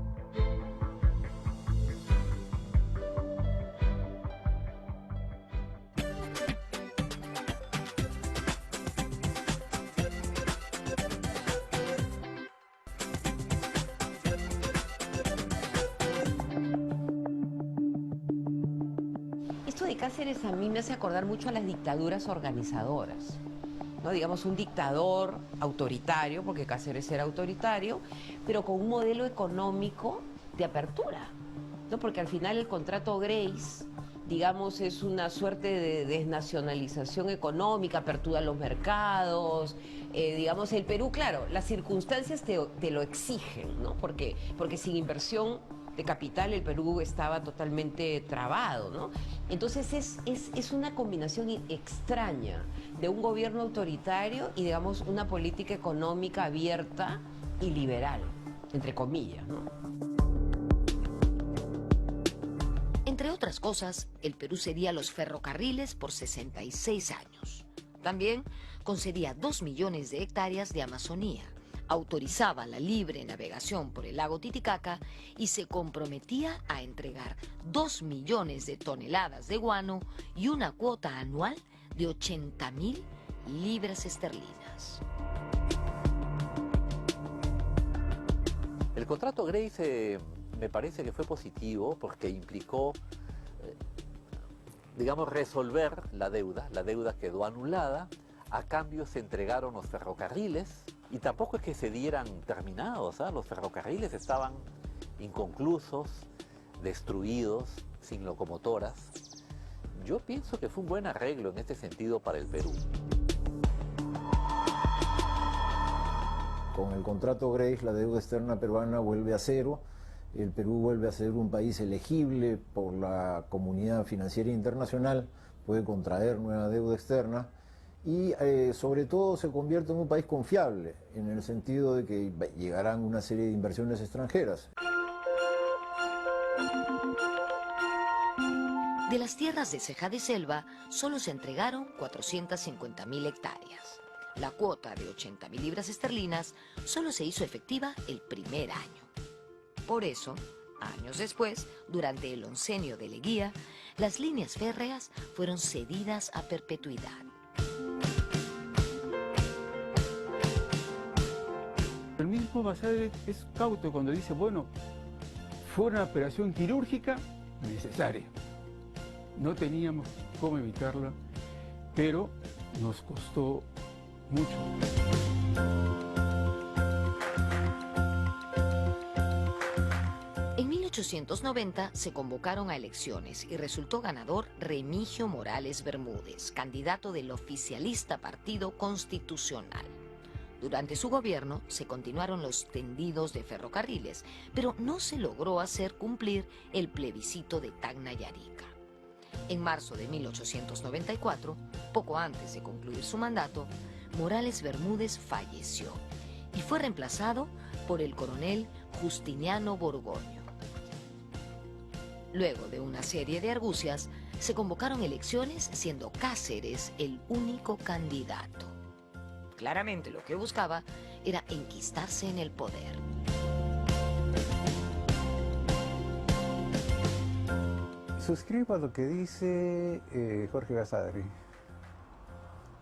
Esto de Cáceres a mí me hace acordar mucho a las dictaduras organizadoras, ¿no? Digamos, un dictador autoritario, porque Cáceres era autoritario, pero con un modelo económico de apertura, ¿no? Porque al final el contrato Grace, digamos, es una suerte de desnacionalización económica, apertura a los mercados, digamos, el Perú, claro, las circunstancias te lo exigen, ¿no? Porque sin inversión de capital, el Perú estaba totalmente trabado, ¿no? Entonces es una combinación extraña de un gobierno autoritario y, digamos, una política económica abierta y liberal, entre comillas, ¿no? Entre otras cosas, el Perú cedía los ferrocarriles por 66 años. También concedía 2 millones de hectáreas de Amazonía, autorizaba la libre navegación por el lago Titicaca y se comprometía a entregar 2 millones de toneladas de guano y una cuota anual de 80.000 libras esterlinas. El contrato Grace me parece que fue positivo porque implicó, digamos, resolver la deuda quedó anulada, a cambio se entregaron los ferrocarriles y tampoco es que se dieran terminados, ¿eh? Los ferrocarriles estaban inconclusos, destruidos, sin locomotoras. Yo pienso que fue un buen arreglo en este sentido para el Perú. Con el contrato Grace, la deuda externa peruana vuelve a cero. El Perú vuelve a ser un país elegible por la comunidad financiera internacional, puede contraer nueva deuda externa y sobre todo se convierte en un país confiable, en el sentido de que llegarán una serie de inversiones extranjeras. De las tierras de ceja de selva, solo se entregaron 450.000 hectáreas. La cuota de 80.000 libras esterlinas solo se hizo efectiva el primer año. Por eso, años después, durante el oncenio de Leguía, las líneas férreas fueron cedidas a perpetuidad. El mismo Basadre es cauto cuando dice, bueno, fue una operación quirúrgica necesaria. No teníamos cómo evitarla, pero nos costó mucho. En 1890 se convocaron a elecciones y resultó ganador Remigio Morales Bermúdez, candidato del oficialista Partido Constitucional. Durante su gobierno se continuaron los tendidos de ferrocarriles, pero no se logró hacer cumplir el plebiscito de Tacna-Yarica. En marzo de 1894, poco antes de concluir su mandato, Morales Bermúdez falleció y fue reemplazado por el coronel Justiniano Borgoño. Luego de una serie de argucias, se convocaron elecciones siendo Cáceres el único candidato. Claramente lo que buscaba era enquistarse en el poder. Suscribo a lo que dice Jorge Basadre.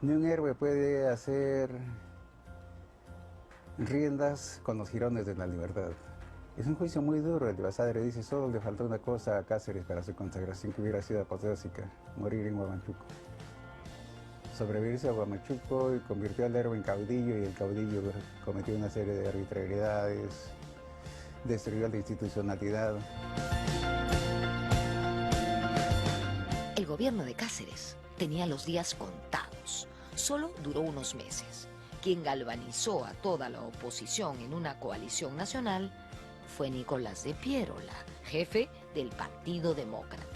Ni un héroe puede hacer riendas con los jirones de la libertad. Es un juicio muy duro el de Basadre. Dice, solo le faltó una cosa a Cáceres para su consagración, que hubiera sido apoteósica, morir en Huamachuco. Sobrevivirse a Huamachuco y convirtió al héroe en caudillo, y el caudillo cometió una serie de arbitrariedades, destruyó la institucionalidad. El gobierno de Cáceres tenía los días contados. Solo duró unos meses. Quien galvanizó a toda la oposición en una coalición nacional fue Nicolás de Piérola, jefe del Partido Demócrata.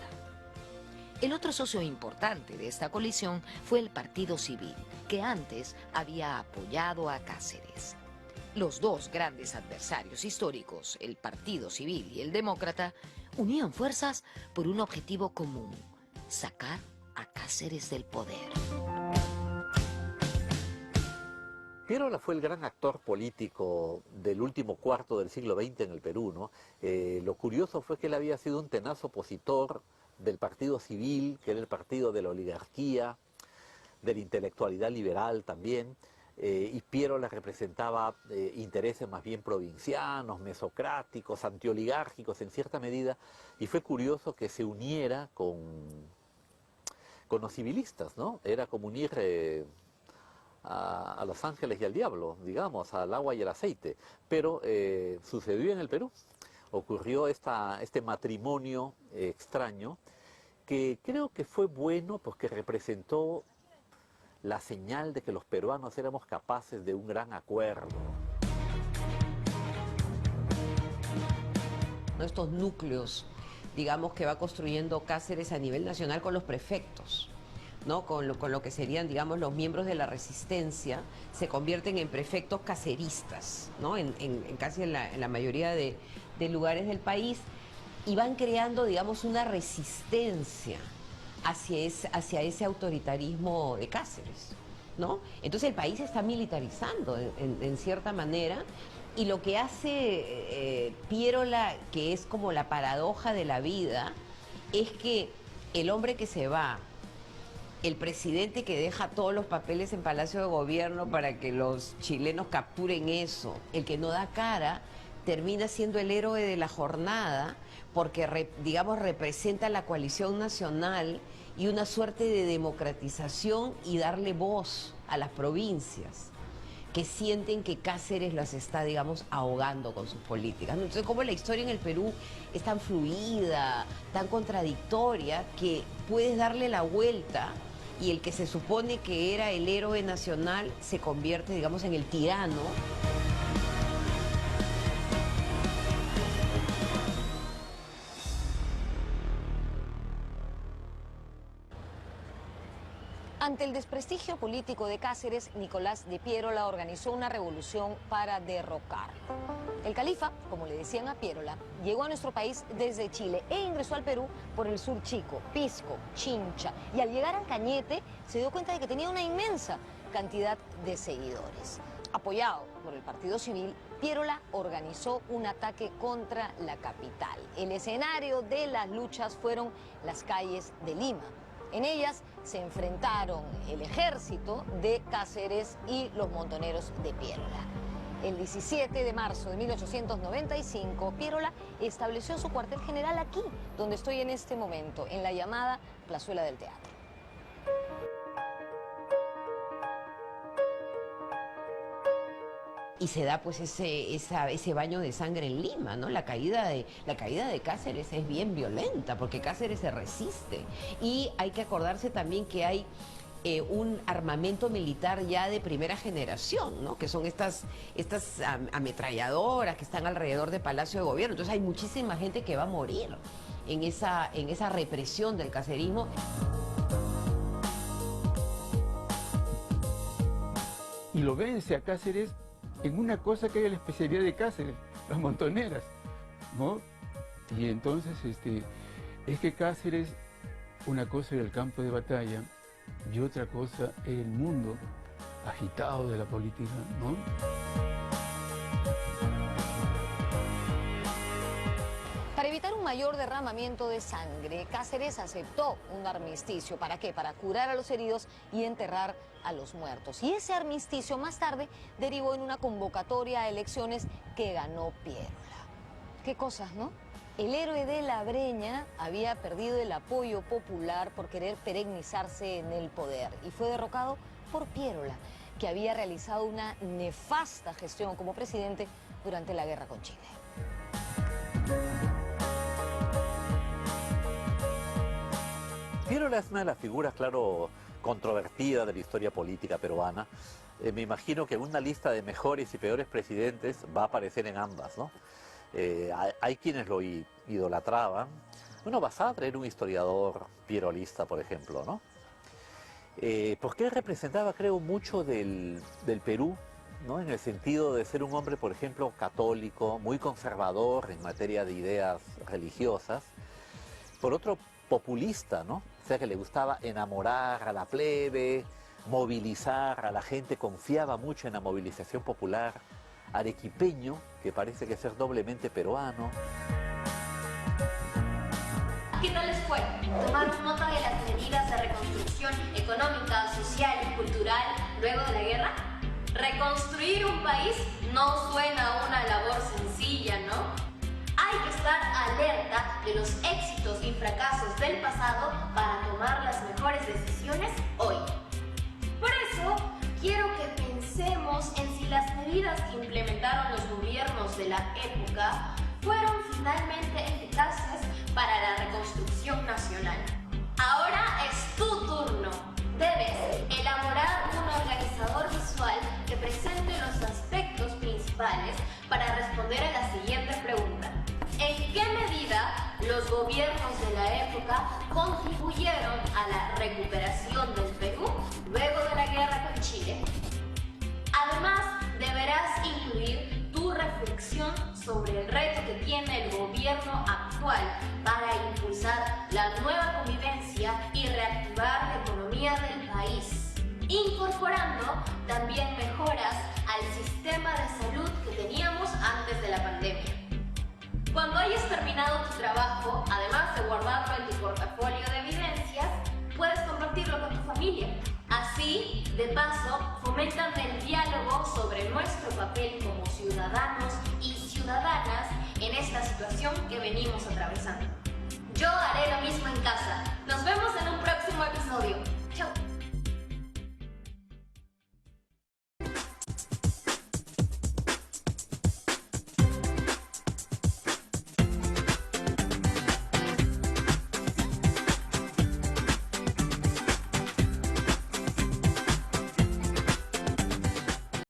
El otro socio importante de esta coalición fue el Partido Civil, que antes había apoyado a Cáceres. Los dos grandes adversarios históricos, el Partido Civil y el Demócrata, unían fuerzas por un objetivo común: sacar a Cáceres del poder. Piérola fue el gran actor político del último cuarto del siglo XX en el Perú, ¿no? Lo curioso fue que él había sido un tenaz opositor del Partido Civil, que era el partido de la oligarquía, de la intelectualidad liberal también, y Piérola representaba intereses más bien provincianos, mesocráticos, antioligárquicos en cierta medida, y fue curioso que se uniera con los civilistas, ¿no? Era como unir a los ángeles y al diablo, digamos, al agua y el aceite. Pero sucedió en el Perú. Ocurrió este matrimonio extraño, que creo que fue bueno porque representó la señal de que los peruanos éramos capaces de un gran acuerdo. ¿no? Estos núcleos, digamos, que va construyendo Cáceres a nivel nacional con los prefectos, ¿no? Con lo que serían, digamos, los miembros de la resistencia, se convierten en prefectos caceristas, ¿no? Casi en la mayoría de lugares del país, y van creando, digamos, una resistencia hacia ese autoritarismo de Cáceres, ¿no? Entonces el país se está militarizando en cierta manera, y lo que hace Piérola, que es como la paradoja de la vida, es que el hombre que se va, el presidente que deja todos los papeles en Palacio de Gobierno para que los chilenos capturen eso, el que no da cara, termina siendo el héroe de la jornada, porque, digamos, representa la coalición nacional y una suerte de democratización y darle voz a las provincias que sienten que Cáceres las está, digamos, ahogando con sus políticas. Entonces, como la historia en el Perú es tan fluida, tan contradictoria, que puedes darle la vuelta y el que se supone que era el héroe nacional se convierte, digamos, en el tirano. Ante el desprestigio político de Cáceres, Nicolás de Piérola organizó una revolución para derrocarlo. El califa, como le decían a Piérola, llegó a nuestro país desde Chile e ingresó al Perú por el sur Chico, Pisco, Chincha, y al llegar a Cañete se dio cuenta de que tenía una inmensa cantidad de seguidores. Apoyado por el Partido Civil, Piérola organizó un ataque contra la capital. El escenario de las luchas fueron las calles de Lima. En ellas se enfrentaron el ejército de Cáceres y los montoneros de Piérola. El 17 de marzo de 1895, Piérola estableció su cuartel general aquí, donde estoy en este momento, en la llamada Plazuela del Teatro. Y se da pues ese baño de sangre en Lima, ¿no? La caída de Cáceres es bien violenta, porque Cáceres se resiste. Y hay que acordarse también que hay un armamento militar ya de primera generación, ¿no? Que son estas ametralladoras que están alrededor del Palacio de Gobierno. Entonces hay muchísima gente que va a morir en esa represión del cacerismo. Y lo vence a Cáceres en una cosa que es la especialidad de Cáceres, las montoneras, ¿no? Y entonces es que Cáceres, una cosa era el campo de batalla y otra cosa era el mundo agitado de la política, ¿no? Para evitar un mayor derramamiento de sangre, Cáceres aceptó un armisticio. ¿Para qué? Para curar a los heridos y enterrar a los muertos. Y ese armisticio más tarde derivó en una convocatoria a elecciones que ganó Piérola. Qué cosas, ¿no? El héroe de la Breña había perdido el apoyo popular por querer perennizarse en el poder y fue derrocado por Piérola, que había realizado una nefasta gestión como presidente durante la guerra con Chile. Piérola es una de las figuras, claro, controvertidas de la historia política peruana. Me imagino que en una lista de mejores y peores presidentes va a aparecer en ambas, ¿no? Hay quienes lo idolatraban. Bueno, Basadre era un historiador pierolista, por ejemplo, ¿no? Porque él representaba, creo, mucho del Perú, ¿no? En el sentido de ser un hombre, por ejemplo, católico, muy conservador en materia de ideas religiosas. Por otro, populista, ¿no? O sea, que le gustaba enamorar a la plebe, movilizar a la gente, confiaba mucho en la movilización popular. Arequipeño, que parece que ser doblemente peruano. ¿Qué tal les fue? ¿Tomaron nota de las medidas de reconstrucción económica, social y cultural luego de la guerra? Reconstruir un país no suena a una labor sencilla, ¿no? Hay que estar alerta de los éxitos y fracasos del pasado para tomar las mejores decisiones hoy. Por eso, quiero que pensemos en si las medidas que implementaron los gobiernos de la época fueron finalmente eficaces para la reconstrucción nacional. Ahora es tu turno. Debes elaborar un organizador visual que presente los aspectos principales para responder a la siguiente pregunta. ¿En qué contribuyeron a la recuperación del Perú luego de la guerra con Chile. Además, deberás incluir tu reflexión sobre el reto que tiene el gobierno actual para impulsar la nueva convivencia y reactivar la economía del país, incorporando también mejoras al sistema de salud que teníamos antes de la pandemia. Cuando hayas terminado tu trabajo, además de guardarlo en tu portafolio de evidencias, puedes compartirlo con tu familia. Así, de paso, fomentan el diálogo sobre nuestro papel como ciudadanos y ciudadanas en esta situación que venimos atravesando. Yo haré lo mismo en casa. Nos vemos en un próximo episodio.